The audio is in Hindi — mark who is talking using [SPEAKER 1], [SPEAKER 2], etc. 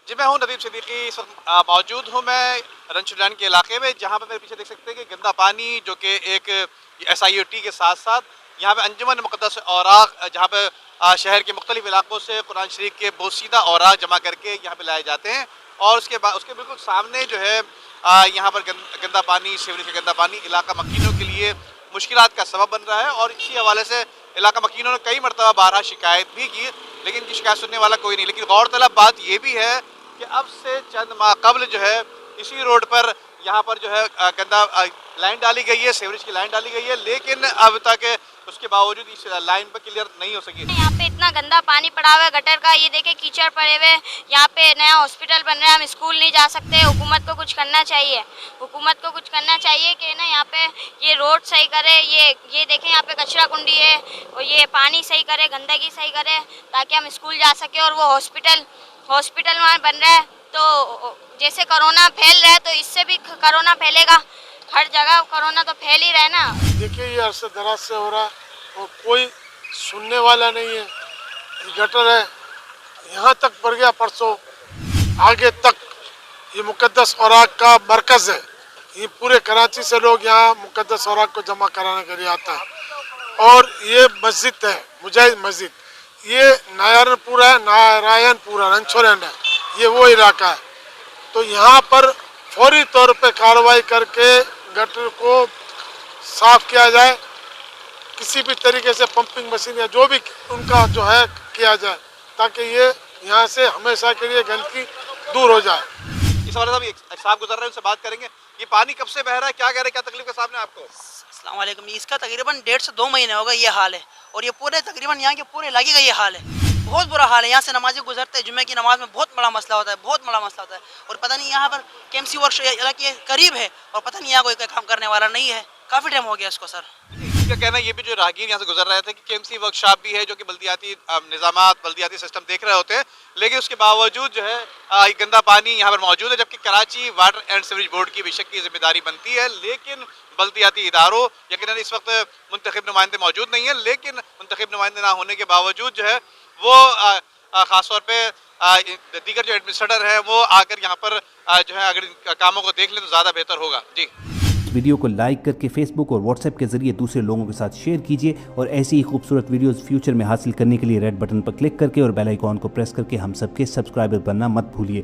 [SPEAKER 1] जी, मैं हूं नदीम सिद्दीकी। इस वक्त मौजूद हूं मैं रंचुलान के इलाके में, जहां पर मेरे पीछे देख सकते हैं कि गंदा पानी जो कि एक SIOT के साथ साथ यहाँ पे अंजुमन मुक़द्दस औराक़, जहाँ पे शहर के मुख्तलिफ इलाकों से कुरान शरीफ के बोसीदा औराक़ जमा करके यहाँ पे लाए जाते हैं। और उसके बिल्कुल सामने जो है यहाँ पर गंदा पानी, सीवरेज का गंदा पानी इलाका मकीनों के लिए मुश्किलात का सबब बन रहा है। और इसी हवाले से इलाका मकीनों ने कई मरतबा बारहा शिकायत भी की, लेकिन इनकी शिकायत सुनने वाला कोई नहीं। लेकिन गौरतलब बात ये भी है कि अब से चंद माह कबल जो है इसी रोड पर यहाँ पर जो है गंदा लाइन डाली गई है, सीवरेज की लाइन डाली गई है, लेकिन अब तक उसके बावजूद इस लाइन पर क्लियर नहीं हो सकी।
[SPEAKER 2] यहाँ पे इतना गंदा पानी पड़ा हुआ है गटर का, ये देखे कीचड़ पड़े हुए। यहाँ पे नया हॉस्पिटल बन रहा है, हम स्कूल नहीं जा सकते। हुकूमत को कुछ करना चाहिए, हुकूमत को कुछ करना चाहिए कि ना यहाँ पे ये रोड सही करे। ये देखें यहाँ पे कचरा कुंडी है, और ये पानी सही करे, गंदगी सही करे, ताकि हम स्कूल जा सके। और वो हॉस्पिटल वहाँ बन रहा है, तो जैसे कोरोना फैल रहा है तो इससे भी कोरोना फैलेगा। हर जगह कोरोना तो फैल ही रहा है ना।
[SPEAKER 3] देखिए ये अरसे दराज से हो रहा है और कोई सुनने वाला नहीं है। गटर है यहाँ तक बढ़ गया, परसों आगे तक ये मुक़द्दस औराक़ का मरकज़ है। ये पूरे कराची से लोग यहाँ मुक़द्दस औराक़ को जमा कराने के लिए आता है। और ये मस्जिद है, मुजाहिद मस्जिद, ये नारायणपुरा है, नारायणपुरा रंचोरन है, ये वो इलाका है। तो यहाँ पर फौरी तौर पे कार्रवाई करके गटर को साफ किया जाए, किसी भी तरीके से पंपिंग मशीन या जो भी उनका जो है किया जाए, ताकि ये यहाँ से हमेशा के लिए गंदगी दूर हो जाए।
[SPEAKER 1] इस वाले साहब साहब गुजर रहे हैं, उनसे बात करेंगे। ये पानी कब से बह रहा है, क्या कह रहे हैं, क्या तकलीफ का सामने आपको?
[SPEAKER 4] अस्सलाम वालेकुम। इसका तकरीबन 1.5 से 2 महीने होगा ये हाल है, और ये पूरे तकरीबन यहाँ के पूरे इलाके का ये हाल है। बहुत बुरा हाल है। यहाँ से नमाज़ी गुजरते हैं, जुम्मे की नमाज में बहुत बड़ा मसला होता है, बहुत बड़ा मसला होता है। और पता नहीं यहाँ पर KMC वर्क इलाके करीब है, और पता नहीं यहाँ कोई काम करने वाला नहीं है। काफ़ी टाइम हो गया इसको सर।
[SPEAKER 1] इसका कहना ये भी जो राहगीर यहाँ से गुजर रहे थे कि KMC वर्कशॉप भी है, जो कि बल्दियाती निज़ामात, बल्दियाती सिस्टम देख रहे होते हैं, लेकिन उसके बावजूद जो है गंदा पानी यहाँ पर मौजूद है। जबकि Karachi water and sewerage board की बेशक की जिम्मेदारी बनती है, लेकिन बल्दियाती इदारों यकीनन इस वक्त मुंतखब नुमाइंदे मौजूद नहीं है। लेकिन मुंतखब नुमाइंदे ना होने के बावजूद जो है वो ख़ास तौर पे दीगर जो एडमिनिस्ट्रेटर है वो आकर यहाँ पर जो है अगर कामों को देख लें तो ज़्यादा बेहतर होगा। जी,
[SPEAKER 5] वीडियो को लाइक करके फेसबुक और व्हाट्सएप के जरिए दूसरे लोगों के साथ शेयर कीजिए, और ऐसी ही खूबसूरत वीडियोस फ्यूचर में हासिल करने के लिए रेड बटन पर क्लिक करके और बेल आइकॉन को प्रेस करके हम सबके सब्सक्राइबर बनना मत भूलिए।